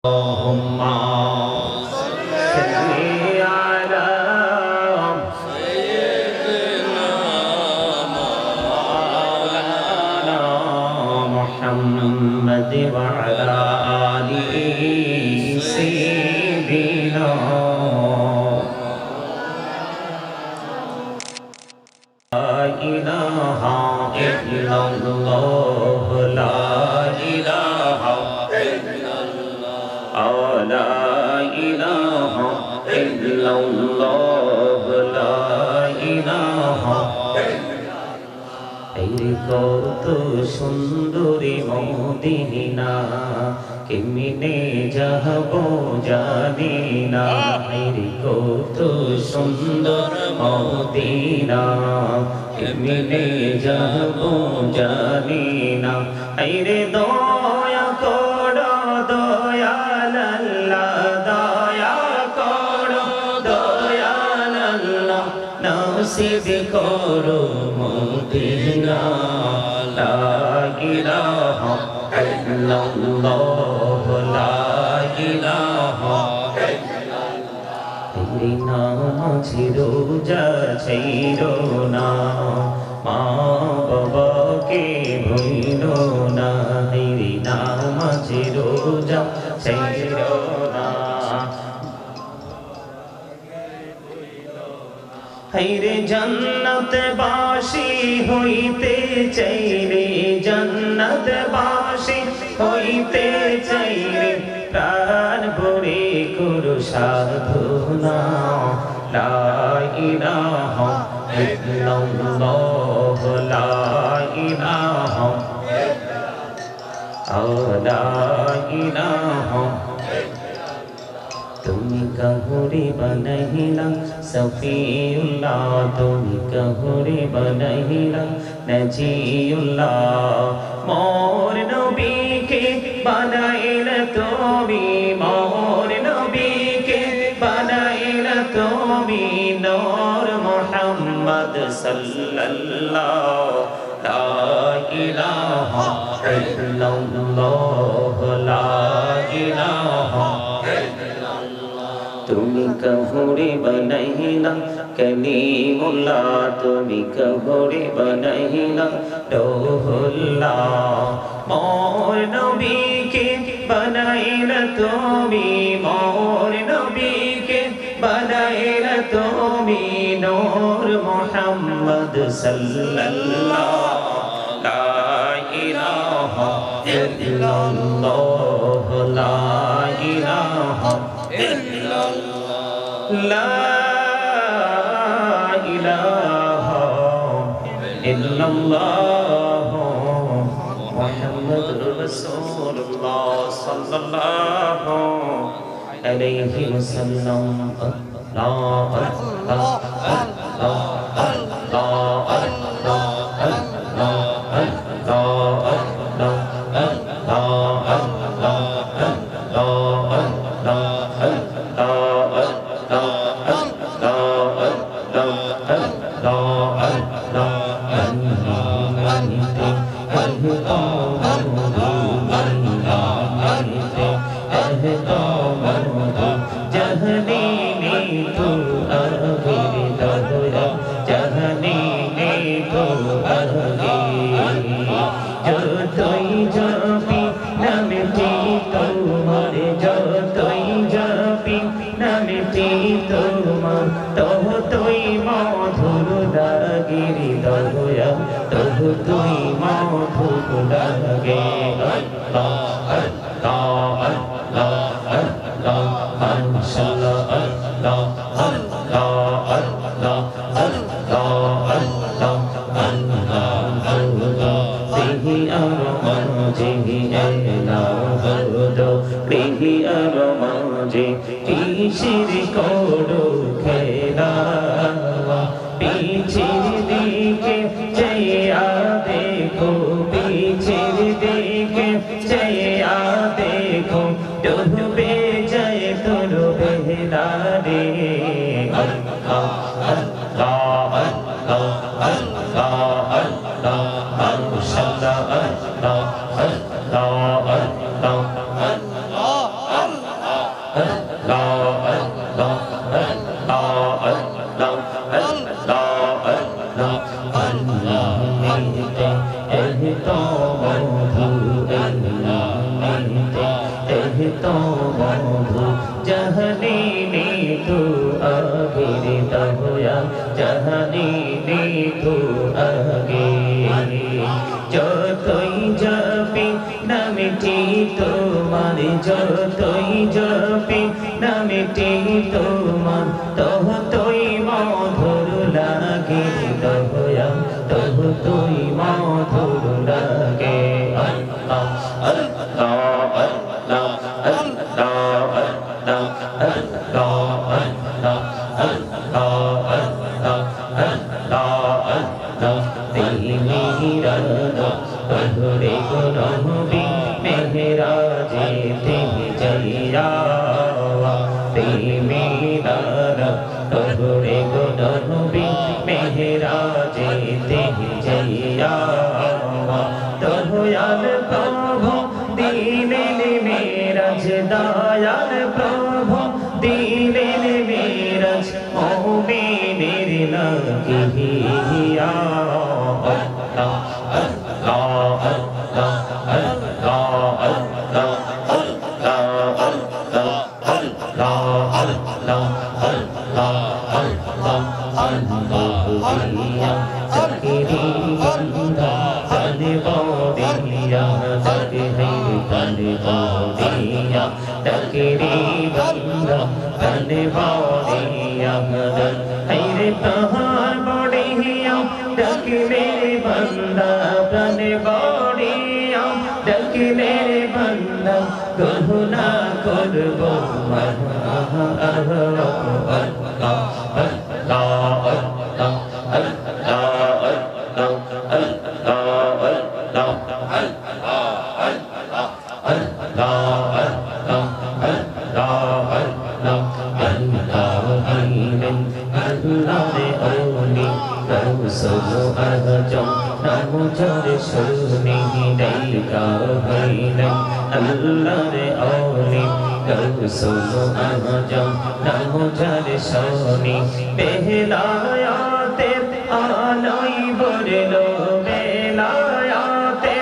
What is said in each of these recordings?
اللهم صل على سيدنا مولانا محمد وعلى آله سيدنا لا إله إلا الله لا إله إلا لا إله إلا الله لا إله এই কত সুন্দরী মদিনা কেমনে যাব জানি না এই কত সুন্দর মদিনা কেমনে যাব জানি না এই রে দয়া করো দয়াল আল্লাহ দয়া করো দয়াল আল্লাহ নসিব করো মদিনা লা ইলাহা ইল্লাল্লাহ লা ইলাহা তেরি নামাজি রোজা ছাইরো না মা বাবাকে ভুলো না তেরি নামাজি রোজা ছাইরো না হায়রে জান্নাত বাসী হইতে চাই রে জান্নাত বাসী হইতে চাই রে প্রাণ ভরে করো সাধনা লা ইলাহা ইল্লাল্লাহ লা ইলাহা লা ইলাহা তুমি কাহুরে বানাইলা সফিউল্লাহ তুমি কাহুরে বানাইলা নজিউল্লাহ মোর নবীকে বানাইলা তুমি মোর নবীকে বানাইলা তুমি নূর মুহাম্মদ সাল্লাল্লাহু লা ইলাহা ইল্লাল্লাহ লা ইলাহা তুমি কাহুরে বানাইলা কলিমুল্লাহ তুমি কাহুরে বানাইলা রূহুল্লাহ মোর নবীকে বানাইলা তুমি মোর নবীকে বানাইলা তুমি নূর মুহাম্মদ সাল্লাল্লাহু লা ইলাহা ইল্লাল্লাহ লা ইলাহা لا إله إلا الله محمد رسول الله صلى الله عليه وسلم الله الله الله তুই মধুর লাগে আল্লাহ আল্লাহ আল্লাহ আল্লাহ মাশাআল্লাহ আল্লাহ আল্লাহ আল্লাহ আল্লাহ আল্লাহ আল্লাহ বিহি আরমাজি এলা হদো বিহি আরমাজি কিসির করো খেলা পিছের দিকে চেয়া দেখো পিছের দিকে চেয়া দেখো ডুবে যায় তোর বেহলা রে আল্লাহ আল্লাহ আল্লাহ আল্লাহ আল্লাহ মাশাআল্লাহ আল্লাহ আল্লাহ আল্লাহ আল্লাহ जहनी ने तू आगे रे होया जहनी ने तू आगे যতই জপি নামটি তোমার যতই জপি নামটি তোমার ততই মধুর লাগে দয়া ততই মধুর লাগে আল্লাহ আল্লাহ আল্লাহ আল্লাহ আল্লাহ আল্লাহ আল্লাহ আল্লাহ আল্লাহ আল্লাহ ধরে নবী মেহরাজে তে জইয়া প্রেমিদার ধরে নবী মেহরাজে তে জইয়া দয়াল প্রভু দিলেন মেরাজ দয়াল প্রভু দিলেন মেরাজ মুমিনের লাগিয়া গহনা করব আল্লাহর আওলি কৌসুম আজম নামো যার সোনি বেলায়াতে আলোই বরলো বেলায়াতে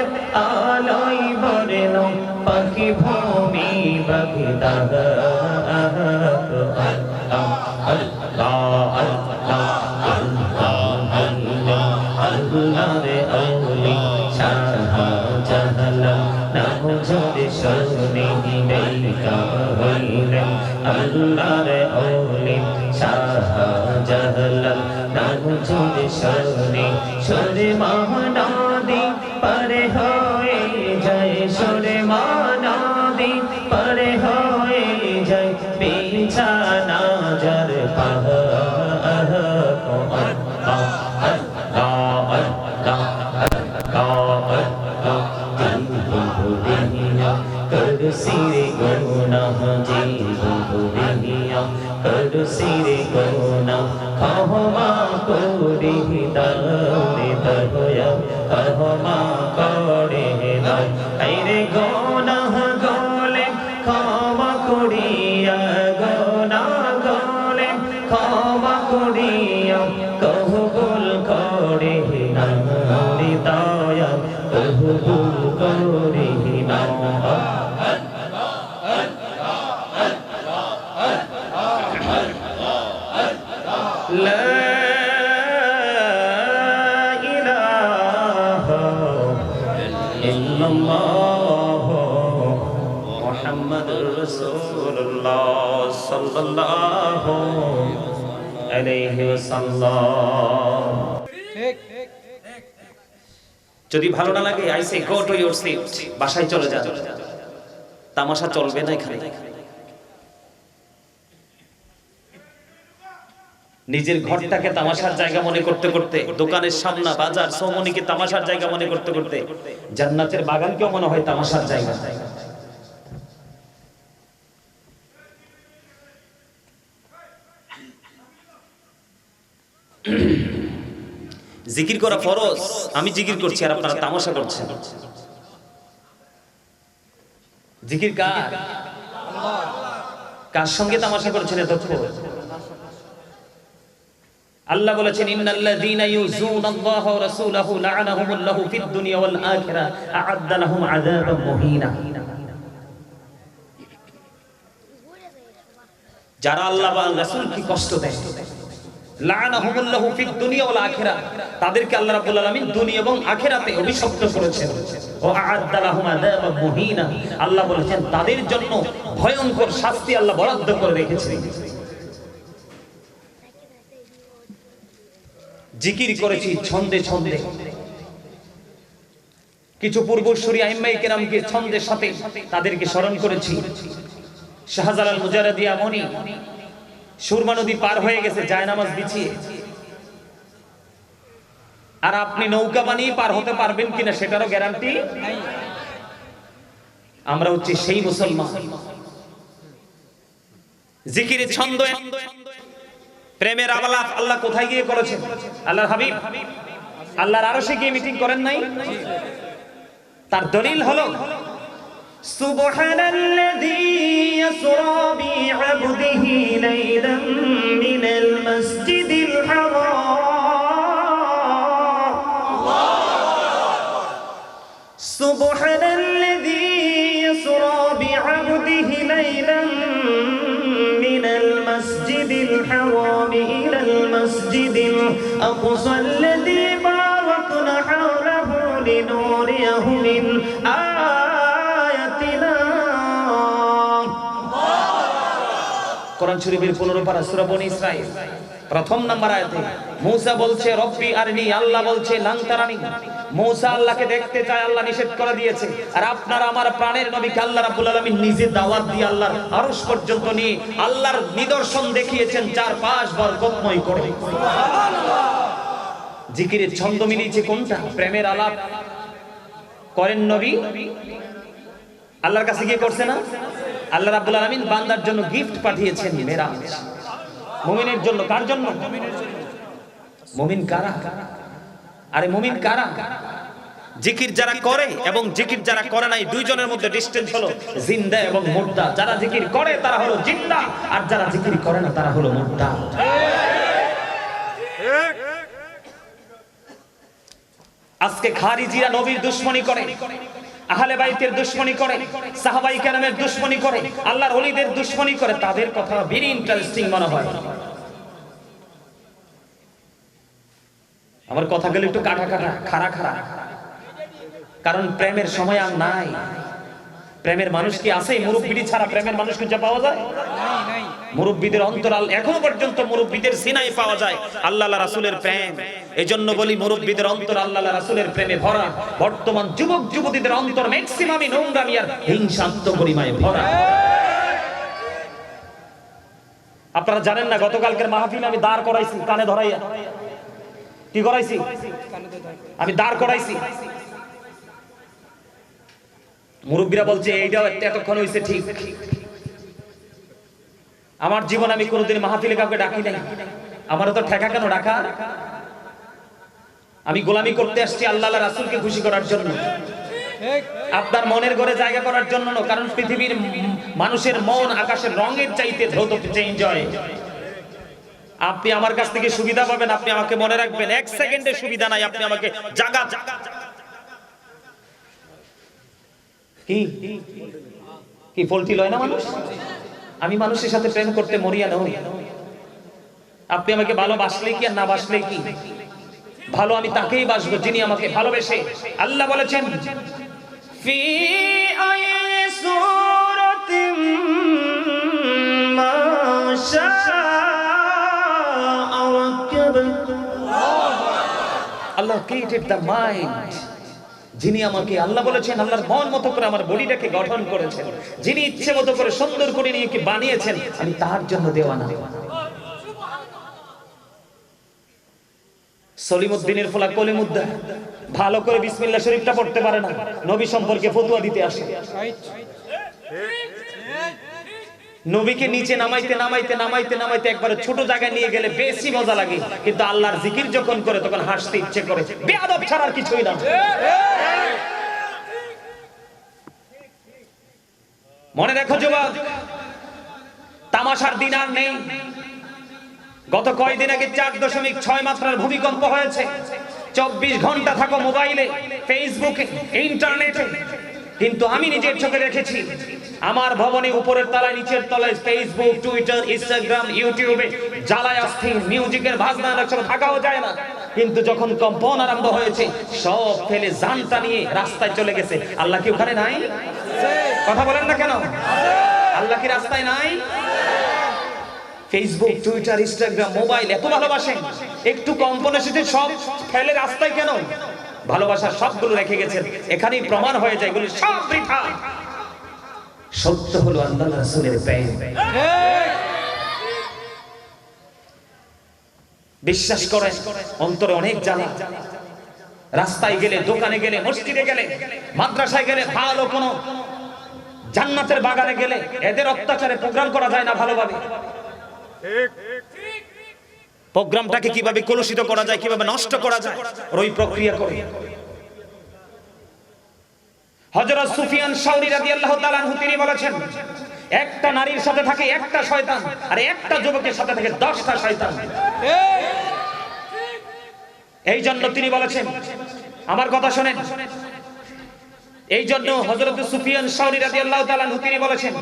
আলোই বরলো পাখি ভূমি বাগদাদ আল্লাহর আওলি শাহজালাল নামো যার সোনি বেলকা হইলেন আল্লাহর আওলি শাহজালাল নামো যার সোনি সুরে মহানদী পারে হয়ে যায় সুরে মহানদী পারে হয়ে যায় বিছানা যার সিরে গুনাহ জীবনিয়া কর সিরে গুনাহ ক্ষমা করে দাওরে দয়া ক্ষমা করে দাও আইরে গুনাহ গলে ক্ষমা করিয়া গুনাহ গলে ক্ষমা করিয়া কবুল করে নাও রে দয়া কবুল করে নাও মুহাম্মাদুর রাসূলুল্লাহ সাল্লাল্লাহু আলাইহি ওয়াসাল্লাম যদি ভালো না লাগে I say go to your seat বাসায় চলে যান তামাশা চলবে না এখানে নিজের ঘরটাকে তামাশার জায়গা মনে করতে করতে দোকানের সামনে বাজার সমনিকে তামাশার জায়গা মনে করতে করতে জান্নাতের বাগানকেও মনে হয় তামাশার জায়গা জিকির করা ফরজ আমি জিকির করছি আর আপনারা তামাশা করছেন জিকির কার আল্লাহ কার সঙ্গে তামাশা করছেন এতক্ষণ? আল্লাহ বলেছেন ইন্নাল্লাযীনা ইউযুনাল্লাহা ওয়া রাসূলাহু লা'আনাহুমুল্লাহু ফিদ দুনিয়া ওয়াল আখিরা আ'আদ্দা লাহুম আযাবান মুহিনা। যারা আল্লাহ বা রাসূলকে কষ্ট দেয়, লা'আনাহুমুল্লাহু ফিদ দুনিয়া ওয়াল আখিরা, তাদেরকে আল্লাহ রাব্বুল আলামিন দুনিয়া এবং আখিরাতে অভিশপ্ত করেছেন। ওয়া আ'আদ্দা লাহুম আযাবান মুহিনা, আল্লাহ বলেছেন তাদের জন্য ভয়ঙ্কর শাস্তি আল্লাহ বরাদ্দ করে রেখেছেন। জিকির করেছি ছন্দে ছন্দে, কিছু পূর্বসূরি আইম্মায়ে কেরামকে ছন্দের সাথে তাদেরকে স্মরণ করেছি। শাহজালাল মুজারদিয়া মনি সুরমা নদী পার হয়ে গেছে জায়নামাজ বিছিয়ে, আর আপনি নৌকা বানিয়ে পার হতে পারবেন কিনা সেটারও গ্যারান্টি নাই। আমরা হচ্ছে সেই মুসলমান। জিকিরের ছন্দ, প্রেমের আলাপ আল্লাহ কোথায় গিয়ে করেছেন? আল্লাহর হাবিব আল্লাহর আরশে গিয়ে মিটিং করেন নাই? তার দলিল হলো সুবহানাল্লাযী ইয়াসরা বি'আবদিহি লাইলান মিনাল মাসজিদিল হারাম। সুবহানাল্লাযী ইয়াসরা বি'আবদিহি লাইলান মিনাল মাসজিদিল হারাম ইলাল মাসজিদিল আকসা আল্লাযী বারাকনা হাওলাহু লিনুরিয়াহু মিন আয়াতিনা। কোরআন শরীফের 15 পারা সূরা বনী ইসরাঈল প্রথম নাম্বার আয়াতে মুসা বলছে রব্বি আরনি, আল্লাহ বলছে লান তারানি। মুসা আল্লাহকে দেখতে চায়, আল্লাহ নিষেধ করে দিয়েছে। আর আপনারা আমার প্রাণের নবীকে আল্লাহ রাব্বুল আলামিন নিজে দাওয়াত দিয়ে আল্লাহর আরশ পর্যন্ত নিয়ে আল্লাহর নিদর্শন দেখিয়েছেন 4-5 বরকতময় করে। সুবহানাল্লাহ। জিকিরের ছন্দ মিলিয়েছে কোনটা? প্রেমের আলাপ করেন নবী, আল্লাহর কাছে গিয়ে করছে না? আল্লাহ রাব্বুল আলামিন বান্দার জন্য গিফট পাঠিয়েছেন মেরাজ। মুমিনের জন্য, কার জন্য? মুমিন কারা? আরে মুমিন কারা? জিকির যারা করে এবং জিকির যারা করে না, এই দুইজনের মধ্যে ডিসটেন্স হলো জিন্দা এবং মুর্দা। যারা জিকির করে তারা হলো জিন্দা, আর যারা জিকির করে না তারা হলো মুর্দা। আজকে খারিজিরা নবীর দুশমনী করে, আহলে বাইতের দুশমনী করে, সাহাবাই কেরামের দুশমনী করে, আল্লাহর ওলিদের দুশমনী করে। তাদের কথা ভেরি ইন্টারেস্টিং মনে হয়। আমার কথাগুলো একটু কাটা কাটা, খাড়া খাড়া, কারণ প্রেমের সময় আর নাই। প্রেমের মানুষ কি আছে? মুরব্বিদি ছাড়া প্রেমের মানুষ খুঁজে পাওয়া যায়? মুরব্বিদের অন্তরাল এখনো পর্যন্ত মুরব্বিদের সিনায় পাওয়া যায় আল্লাহ রাসূলের প্রেম। এজন্য বলি মুরব্বিদের অন্তর আল্লাহ রাসূলের প্রেমে ভরা। বর্তমান যুবক যুবতীদের অন্তর ম্যাক্সিমামই নোংরামি আর হিংসাত্মক পরিমাণে ভরা। আপনারা জানেন না, গতকালকের মাহফিল আমি দাঁড় করাইছি কানে ধরাইয়া। কি করাইছি? আমি দাঁড় করাইছি। মুরব্বীরা বলছে এইটাও এতক্ষণ হইছে ঠিক। আমার জীবন আমি কোনোদিন মাহফিলে কাউকে ডাকি নাই। আমারও তো ঠেকা কেন ডাকা? আমি গোলামি করতে আসছি আল্লাহ রাসূলকে খুশি করার জন্য, আপনার মনের ঘরে জায়গা করার জন্য না। কারণ পৃথিবীর মানুষের মন আকাশের রঙের চাইতে দ্রুত চেঞ্জ হয়। আপনি আমার কাছ থেকে সুবিধা পাবেন, আপনি আমাকে মনে রাখবেন, 1 সেকেন্ডের সুবিধা নাই। আপনি আমাকে জাগা কি কি ফলটি লয় না মানুষ? আমি মানুষের সাথে প্রেম করতে মরিয়া নই। আপনি আমাকে ভালোবাসলেই কি আর না বাসলেই কি? ভালো আমি তাকেই বাসবো যিনি আমাকে ভালোবেসে। আল্লাহ বলেছেন ফি আয়াসুরাতিম মা শাআ রাকাব। আল্লাহ ক্রিয়েটেড দ্য মাইন্ড। যিনি আমাকে, আল্লাহ বলেছেন আল্লাহর মন মতো করে আমার বডিটাকে গঠন করেছেন, যিনি ইচ্ছে মতো করে সুন্দর করে নিয়ে বানিয়েছেন, আমি তার জন্য দেওয়ানা। সলিমউদ্দিনের ফলা কলিমুদ্দিন ভালো করে বিসমিল্লাহ শরীফটা পড়তে পারে না, নবী সম্পর্কে ফতোয়া দিতে আসে। নবীকে নিচে নামাইতে নামাইতে নামাইতে নামাইতে একবারে ছোট জায়গায় নিয়ে গেলে বেশি মজা লাগে, কিন্তু আল্লাহর জিকির যখন করে তখন হাসতে ইচ্ছে করে। বেয়াদব ছাড়ার কিছুই না। মনে রাখো যুবক, তামাশার দিন আর নেই। গত কয়েকদিন আগে 4.6 মাত্রার ভূমিকম্প হয়েছে। 24 ঘন্টা থাকো মোবাইলে, ফেসবুকে, ইন্টারনেটে। কিন্তু আমি নিজের চোখে দেখেছি আমার ভবনে উপরের তলায় নিচের তলায় ফেসবুক, টুইটার, ইনস্টাগ্রাম, ইউটিউবে জ্বালায় অস্থির মিউজিকের বাজনা একসাথে থাকাও যায় না। কিন্তু যখন কম্পন আরম্ভ হয়েছে সব ফেলে জানটা নিয়ে রাস্তায় চলে গেছে। আল্লাহ কি ওখানে নাই? কথা বলেন না কেন? আল্লাহ কি রাস্তায় নাই? ফেসবুক, টুইটার, ইনস্টাগ্রাম, মোবাইল এত ভালোবাসেন, একটু কম্পন এসেছে সব ফেলে রাস্তায় কেন? ভালোবাসার সবগুলো রেখে গেছেন। এখানেই প্রমাণ হয়ে যায় এগুলো সব বৃথা। সত্য হলো আল্লাহ রাসূলের প্রেম। বিশ্বাস করেন, অন্তরে অনেক জ্বালা। রাস্তায় গেলে, দোকানে গেলে, মসজিদে গেলে, মাদ্রাসায় গেলে, ভালো কোনো জান্নাতের বাগানে গেলে এদের অত্যাচারে প্রোগ্রাম করা যায় না ভালোভাবে। প্রোগ্রামটাকে কিভাবে কলুষিত করা যায়, কিভাবে নষ্ট করা যায়, ওই প্রক্রিয়া করে। হযরত সুফিয়ান সাউরি রাদিয়াল্লাহু তাআলা আনহু তিনি বলেছেন, একটা নারীর সাথে থাকে একটা শয়তান, আর একটা যুবকের সাথে থাকে 10টা শয়তান। এই জন্য তিনি বলেছেন, আমার কথা শুনেন, এই জন্য হযরত সুফিয়ান সাউরি রাদিয়াল্লাহু তাআলা আনহু তিনি বলেছেন,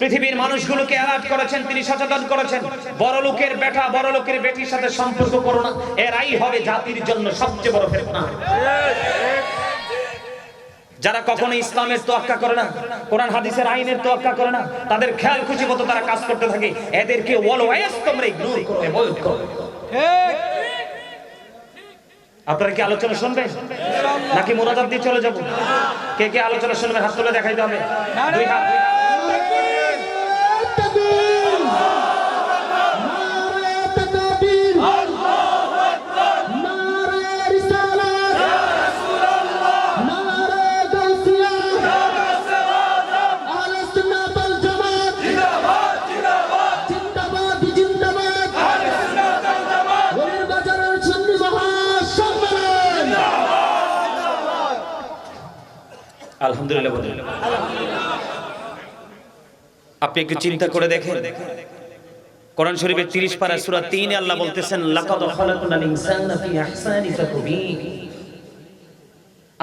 পৃথিবীর মানুষগুলোকে অ্যালার্ট করেছেন, তিনি সচেতন করেছেন, বড় লোকের বেটা বড় লোকের বেটির সাথে সম্পর্ক করো না, এরাই হবে জাতির জন্য সবচেয়ে বড় ফিতনা। যারা কখনো ইসলামের তোয়াক্কা করে না, কোরআন হাদিসের আইনের তোয়াক্কা করে না, তাদের খেয়াল খুশি মতো তারা কাজ করতে থাকে, এদেরকে অলওয়েজ তোমরা ইগনোর করো, অ্যাভয়েড করো। আপনারা কি আলোচনা শুনবেন নাকি মুনাজাত দিয়ে চলে যাব? কে কে আলোচনা শুনবেন হাত তুলে দেখাইতে হবে। দুই হাত। আলহামদুলিল্লাহ। আপনি একটু চিন্তা করে দেখেন, কোরআন শরীফের 30 পারা সূরা 3 এ আল্লাহ বলতেছেন, লাকাদ খালাকনাল ইনসানা ফি আহসানি তাকবীর।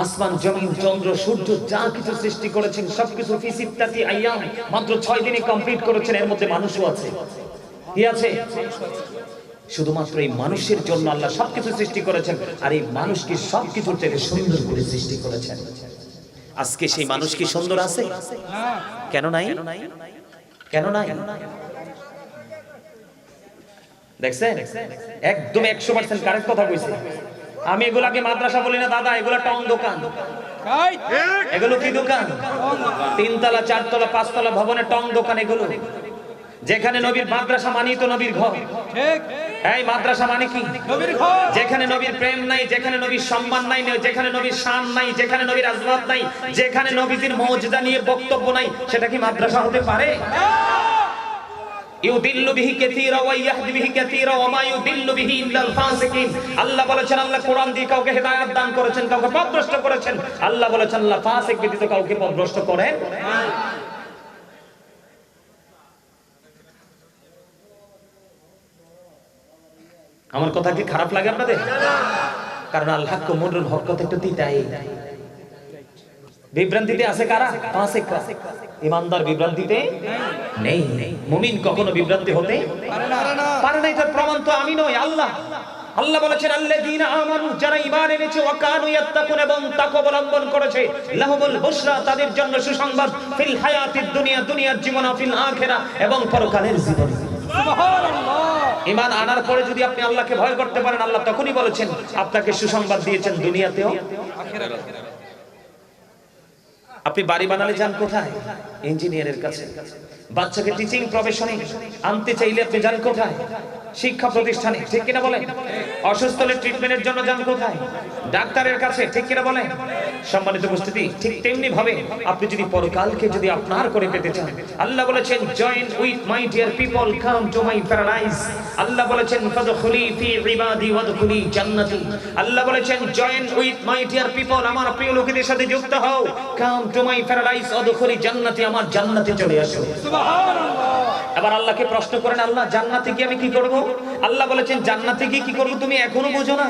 আসমান, জমিন, চন্দ্র, সূর্য যা কিছু সৃষ্টি করেছেন সবকিছু ফি সিত্তাতি আইয়াম, মাত্র 6 দিনে কমপ্লিট করেছেন। এর মধ্যে মানুষও আছে। কি আছে? শুধুমাত্র এই মানুষের জন্য আল্লাহ সবকিছু সৃষ্টি করেছেন, আর এই মানুষকে সবকিছুর থেকে সুন্দর করে সৃষ্টি করেছেন। আজকে সেই মানুষ কি সুন্দর আছে? কেন নাই? কেন নাই? দেখছেন, একদম 100% কারেক্ট কথা কইছে। আমি এগুলাকে মাদ্রাসা বলি না দাদা, এগুলা টং দোকান। এগুলো কি দোকান? 3 তলা 4 তলা 5 তলা ভবনে টং দোকান এগুলো। যেখানে নবীর মাদ্রাসা মানি তো নবীর ঘর। ঠিক। এই মাদ্রাসা মানে কি? নবীর ঘর। যেখানে নবীর প্রেম নাই, যেখানে নবীর সম্মান নাই, যেখানে নবীর শান নাই, যেখানে নবীর আজমত নাই, যেখানে নবীর মুজিজা নিয়ে বক্তব্য নাই, সেটা কি মাদ্রাসা হতে পারে? ইউদিল্লু বিহি কাসীরা ওয়া ইয়াহদি বিহি কাসীরা ওয়া মা ইউদিল্লু বিহি ইল্লাল ফাসিকিন। আল্লাহ বলেছেন, আল্লাহ কোরআন দিয়ে কাউকে হেদায়েত দান করেছেন, কাউকে পথভ্রষ্ট করেছেন। আল্লাহ বলেছেন, আল্লাহ ফাসিক ব্যতীত কাউকে পথভ্রষ্ট করেন না। আমার কথা কি খারাপ লাগে আপনাদের? কারণ আল হক মুরুল হক কথা একটু তিতাই। বিভ্রান্তিতে আছে কারা? ফাসিক। ইমানদার বিভ্রান্তিতে নেই। মুমিন কখনো বিভ্রান্তি হতে পারে না। এটার প্রমাণ তো আমি নই, আল্লাহ। আল্লাহ বলেছেন, আল্লাযীনা আমানু, যারা ঈমান এনেছে, ওয়া কানু ইয়াত্তাকুন, এবং তাকওয়া অবলম্বন করেছে, লাহুমুল বুশরা, তাদের জন্য সুসংবাদ, ফিল হায়াতিদ দুনিয়া, দুনিয়ার জীবন, ফিল আখিরা, এবং পরকালের জীবনে। সুবহানাল্লাহ। ঈমান আনার পরে যদি আপনি আল্লাহকে ভয় করতে পারেন, আল্লাহ তখনই বলেছেন আপনাকে সুসংবাদ দিয়েছেন দুনিয়াতেও আখিরাতেও। আপনি বাড়ি বানালে যান কোথায়? ইঞ্জিনিয়ারের কাছে। বাচ্চাকে টিচিং প্রফেশনে আনতে চাইলে আপনি যান কোথায়? শিক্ষা প্রতিষ্ঠানে। ঠিক কিনা বলেন? অসুস্থ হলে ট্রিটমেন্টের জন্য যান কোথায়? ডাক্তারের কাছে। ঠিক কিনা বলেন? সম্মানিত উপস্থিতি, ঠিক তেমনি ভাবে আপনি যদি পরকালকে যদি আপনার করে পেতে চান, আল্লাহ বলেছেন, join with my dear people, come to my paradise. Allah বলেছেন, ফাদখুলি ফি ইবাদি ওয়াদখুলি জান্নাতি। আল্লাহ বলেছেন, join with my dear people, আমার প্রিয় লোকেদের সাথে যুক্ত হও, কাম টু মাই প্যারাডাইস ওয়াদখুলি জান্নাতি, আমার জান্নাতে চলে আসো। সুবহানাল্লাহ। এবার আল্লাহকে প্রশ্ন করেন, আল্লাহ জান্নাতে গিয়ে আমি কি করব? আল্লাহ বলেছেন জান্নাতে গিয়ে কি করব তুমি এখনো বোঝো না?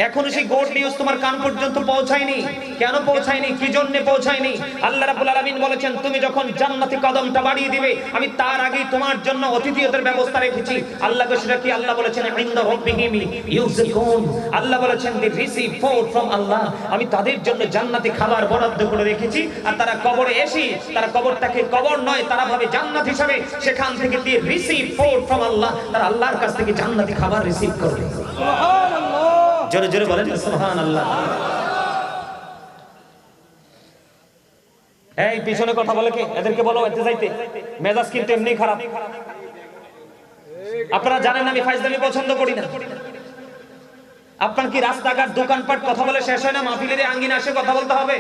এখনো সেই গুড নিউজ তোমার কান পর্যন্ত পৌঁছায়নি। কেন পৌঁছায়নি? কি জন্য পৌঁছায়নি? আল্লাহ রাব্বুল আলামিন বলেছেন তুমি যখন জান্নাতে কদমটা বাড়িয়ে দিবে আমি তার আগেই তোমার জন্য অতিথিয়তের ব্যবস্থা রেখেছি। আল্লাহ সেটা কি? আল্লাহ বলেছেন ইনদা রাব্বিহিম ইউযিকুন, আল্লাহ বলেছেন দে রিসিভ ফুড ফ্রম আল্লাহ, আমি তাদের জন্য জান্নাতি খাবার বরাদ্দ করে রেখেছি। আর তারা কবরে এসে তারা কবরটাকে কবর নয়, তারা ভাবে জান্নাত হিসাবে, সেখান থেকে দিয়ে রিসিভ ফুড ফ্রম আল্লাহ, তারা আল্লাহর কাছ থেকে জান্নাতি খাবার রিসিভ করবে। সুবহানাল্লাহ, জোরে জোরে বলেন সুবহানাল্লাহ। এই পিছনে কথা বলে কে? এদেরকে বলো এতে যাইতে, মেজাজ কিন্তু এমনি খারাপ। আপনারা জানেন আমি ফাইজলামি পছন্দ করি না। আপনার কি রাস্তাঘাট দোকানপাট কথা বলে শেষ হয় না? মাহফিলের আঙ্গিনা এসে কথা বলতে হবে?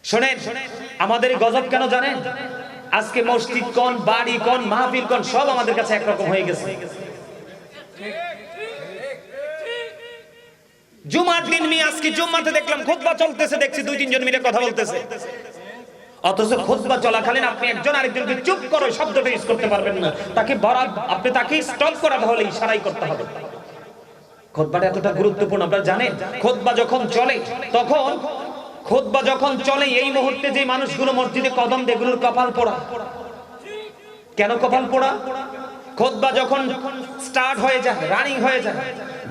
শোনেন, আমাদের গজব কেন জানেন? আজকে মসজিদ কোন, বাড়ি কোন, মাহফিল কোন, সব আমাদের কাছে একরকম হয়ে গেছে। জুমার দিন আজকে জুম্মাতে দেখলাম খুতবা চলতেছে, দেখছি দুই তিনজন মিলে কথা বলতেছে, অথচ খুতবা চলাকালীন আপনি একজন আরেকজনকে চুপ করো শব্দটা ইউজ করতে পারবেন না। তাকে আপনি তাকে স্টপ করাতে হলে ইশারাই করতে হবে। খুতবাটা এতটা গুরুত্বপূর্ণ আপনারা জানেন। খুতবা যখন চলে এই মুহূর্তে যে মানুষগুলো মসজিদে কদম দেয় এগুলোর কপাল পোড়া। কেন কপাল পোড়া? খুতবা যখন স্টার্ট হয়ে যায়, রানিং হয়ে যায়,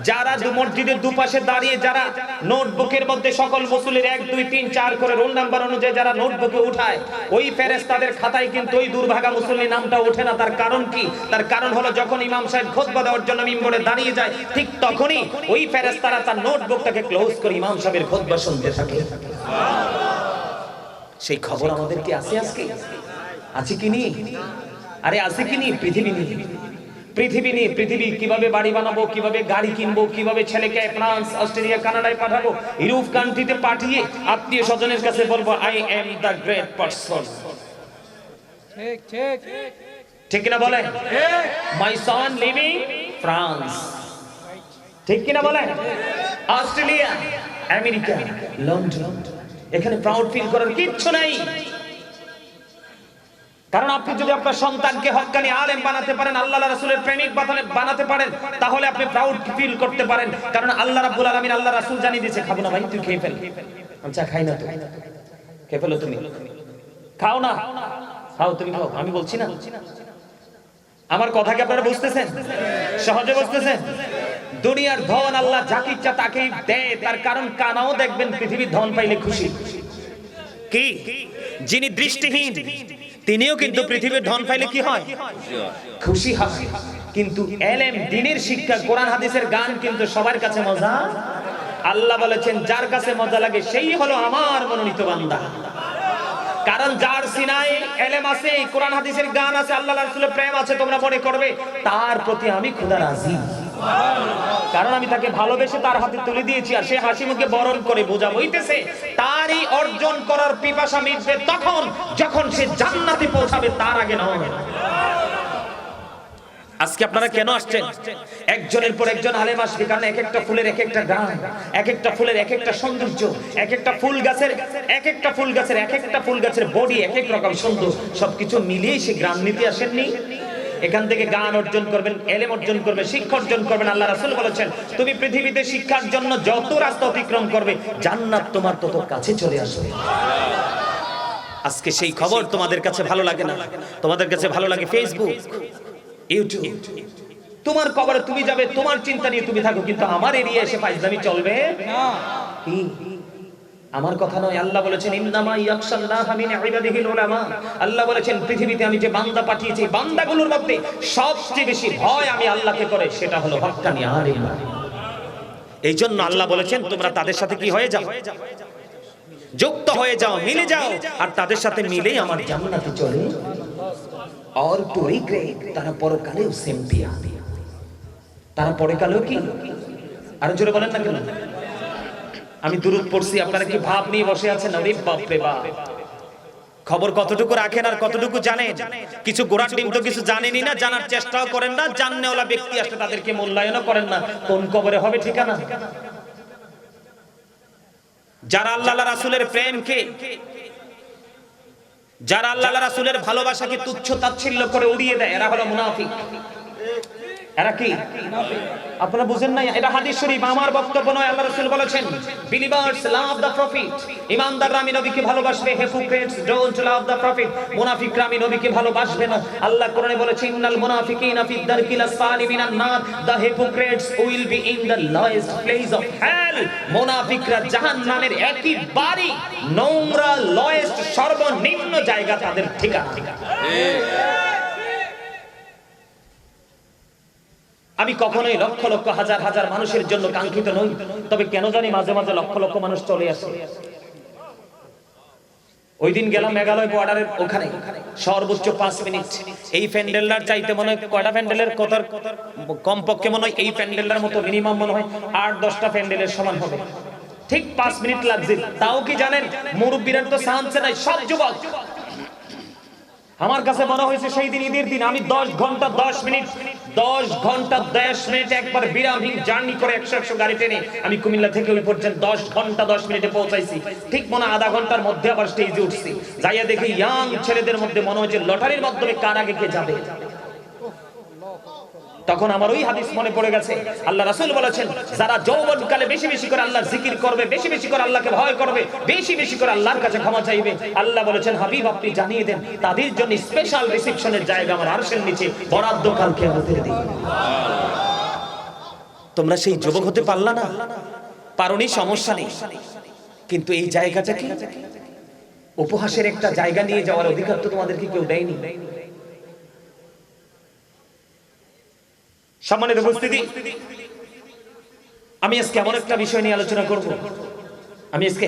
যারা মসজিদের দুপাশে দাঁড়িয়ে যারা নোটবুকের মধ্যে সকল মুসল্লির 1 2 3 4 করে রোল নাম্বার অনুযায়ী যারা নোটবুকে উঠায়, ওই ফেরেশতাদের খাতায় কিন্তু ওই দুর্ভাগা মুসল্লি নামটা ওঠে না। তার কারণ কি? তার কারণ হলো যখন ইমাম সাহেব খুতবা দেওয়ার জন্য মিম্বরে দাঁড়িয়ে যায়, ঠিক তখনই ওই ফেরেশতারা তার নোটবুকটাকে ক্লোজ করে ইমাম সাহেবের খুতবা শুনতে থাকে। সেই খবর আমাদের কি আছে? আজকে আছে কি নি? আরে আছে কি নি? পৃথিবী কিভাবে বাড়ি বানাবো, কিভাবে গাড়ি কিনবো, কিভাবে ছেলেকে ফ্রান্স, অস্ট্রেলিয়া, কানাডায় পাঠাবো, ইউরোপ কান্ট্রিতে পাঠিয়ে আত্মীয় স্বজনের কাছে বলবো I am the great person. ঠিক কিনা বলেন? মাই সন লিভিং ফ্রান্স। ঠিক কিনা বলেন? অস্ট্রেলিয়া, আমেরিকা, লন্ডন, এখানে প্রাউড ফিল করার কিচ্ছু নাই। কারণ আপনি যদি আপনার সন্তানকে হক্কানি আলেম বানাতে পারেন, আল্লাহ রাসূলের প্রেমিক বানাতে পারেন, তাহলে আপনি প্রাউড ফিল করতে পারেন। কারণ আল্লাহ রাব্বুল আলামিন, আল্লাহ রাসূল জানিয়ে দিয়েছে খাবো না ভাই, তুই খেয়ে ফেল। আচ্ছা খাই না, তো খেয়ে ফেলো, তুমি খাও না, খাও, তুমি খাও, আমি বলছি না। আমার কথা কি আপনারা বুঝতেছেন? সহজে বুঝতেছেন? দুনিয়ার ধন আল্লাহ যাকে ইচ্ছা তাকেই দেয়, তার কারণ কানাও দেখবেন পৃথিবীর ধন পাইলে খুশি। কি? যিনি দৃষ্টিহীন তিনিও কিন্তু পৃথিবীর ধন পাইলে কি হয়? খুশি হয়। কিন্তু এলেম, দ্বীনের শিক্ষা, কোরআন হাদিসের গান কিন্তু সবার কাছে মজা। আল্লাহ বলেছেন যার কাছে মজা লাগে সেই হলো আমার মনোনীত বান্দা। কারণ যার সিনায় এলেম আছে, কোরআন হাদিসের গান আছে, আল্লাহ রাসূলের প্রেম আছে, তোমরা মনে করবে তার প্রতি আমি খোদা রাজি। কারণ আমি তাকে ভালোবেসে তার হাতে তুলে দিয়েছি, আর সে হাসি মুখে বরণ করে বোঝা বইতেছে। তারই অর্জন করার পিপাসা মিটবে তখন যখন সে জান্নাতে পৌঁছাবে, তার আগে নয়। আজকে আপনারা কেন আসছেন? একজনের পর একজন আলেম আসবে, কারণ এক একটা ফুলের এক একটা গান, এক একটা ফুলের এক একটা সৌন্দর্য, এক একটা ফুল গাছের বডি এক এক রকম সুন্দর, সবকিছু মিলিয়ে সে গান নিতে আসেননি। এখান থেকে গান অর্জন করবেন, এলেম অর্জন করবেন, শিক্ষা অর্জন করবেন। আল্লাহ রাসূল বলেছেন তুমি পৃথিবীতে শিক্ষার জন্য যত রাস্তা অতিক্রম করবে, জান্নাত তোমার তত কাছে চলে আসবে। আজকে সেই খবর তোমাদের কাছে ভালো লাগে না, তোমাদের কাছে ভালো লাগে ফেসবুক, ইউটিউব। তোমার কবরে তুমি যাবে, তোমার চিন্তা নিয়ে তুমি থাকো, কিন্তু আমার এরিয়া এসে ফাইজলামি চলবে না। আমার কথা নয়, আল্লাহ বলেছেন ইন্নামা ইয়াখশাল্লাহা মিন ইবাদিহিল উলামা। আল্লাহ বলেছেন পৃথিবীতে আমি যে বান্দা পাঠিয়েছি, বান্দাগুলোর মধ্যে সবচেয়ে বেশি ভয় আমি আল্লাহকে করে, সেটা হলো হক্কানি আলেম। এই জন্য আল্লাহ বলেছেন তোমরা তাদের সাথে কি হয়ে যাও? যুক্ত হয়ে যাও, মিলে যাও, আর তাদের সাথে মিলেই আমার জান্নাতে চলে। और टू रिग्रेट, তারা পরকালেও সেম্পিয়া, তারা পরকালেও কি? আর জোরে বলেন না কেন? আমি দুরূদ পড়ছি, আপনারা কি ভাব নিয়ে বসে আছেন? আরে বাপ রে বাপ, খবর কতটুকু রাখেন আর কতটুকু জানেন? কিছু গোড়ার ডিম তো কিছু জানেনই না, জানার চেষ্টাও করেন না, জাননেওয়ালা ব্যক্তি আসলে তাদেরকে মূল্যায়নও করেন না। কোন কবরে হবে ঠিকানা? যারা আল্লাহ রাসূলের প্রেমকে, যারা আল্লাহ রাসূলের ভালোবাসাকে তুচ্ছ তাচ্ছিল্য করে উড়িয়ে দেয়, এরা হলো মুনাফিক। এরা কি? আপনারা বুঝেন না? এটা হাদিস শরীফ, আমার বক্তব্য নয়। আল্লাহ রাসূল বলেছেন, বিলিভার্স লাভ দ্য প্রফিট। ঈমানদাররা আমি নবীকে ভালোবাসবে, hypocrites don't love the profit. মুনাফিকরা আমি নবীকে ভালোবাসবে না। আল্লাহ কোরআনে বলেছেন, ইন্নাল মুনাফিকিনা ফি দারকিল আসফালি মিনান নার, the hypocrites will be in the lowest place of hell. মুনাফিকরা জাহান্নামের একেবারে নোংরা, লোয়েস্ট, সর্বনিম্ন জায়গা তাদের ঠিকানা। আমি কখনোই লক্ষ লক্ষ হাজার হাজার মানুষের জন্য কাঙ্ক্ষিত নই, তবে কেন জানি মাঝে মাঝে লক্ষ লক্ষ মানুষ চলে আসে। ওই দিন গেলাম মেঘালয় বর্ডারের ওখানে, সর্বোচ্চ 5 মিনিট। এই প্যান্ডেলটার চাইতে মনে হয় কয়টা প্যান্ডেলের কতার কমপক্ষে মনে হয় এই প্যান্ডেলটার মতো মিনিমাম মনে হয় 8-10টা প্যান্ডেলের সমান হবে। ঠিক 5 মিনিট লাগছে। তাও কি জানেন, মুরব্বীরা তো সাহায্য নাই, সব যুবক। আমার কাছে মনে হয়েছে সেই দিন ঈদের দিন আমি 10 ঘন্টা 10 মিনিট একবার বিরামহীন জার্নি করে 100 গাড়ি টেনে আমি কুমিল্লা থেকে ওই পর্যন্ত 10 ঘন্টা 10 মিনিটে পৌঁছাইছি। ঠিক মনে আধা ঘন্টার মধ্যে আবার স্টেজে উঠছি। যাইয়া দেখি ইয়াং ছেলেদের মধ্যে মনে হচ্ছে লটারির মাধ্যমে কার আগে কে যাবে। তখন আমার ওই হাদিস মনে পড়ে গেছে, আল্লাহ রাসূল বলেছেন, যারা যৌবনকালে বেশি বেশি করে আল্লাহর জিকির করবে, বেশি বেশি করে আল্লাহকে ভয় করবে, বেশি বেশি করে আল্লাহর কাছে ক্ষমা চাইবে, আল্লাহ বলেছেন, হাবিব আপনি জানিয়ে দেন তাদের জন্য স্পেশাল রিসেপশনের জায়গা আমার আরশের নিচে বরাদ্দ কাল কিয়ামতের দিন। তোমরা সেই যুবক হতে পারলা না, পারোনি, সমস্যা নেই, কিন্তু এই জায়গাটা কি উপহাসের একটা জায়গা নিয়ে যাওয়ার অধিকার তো তোমাদেরকে কেউ দেয়নি। সম্মানিত উপস্থিতি, আমি আজকে এমন একটা বিষয় নিয়ে আলোচনা করব। আমি আজকে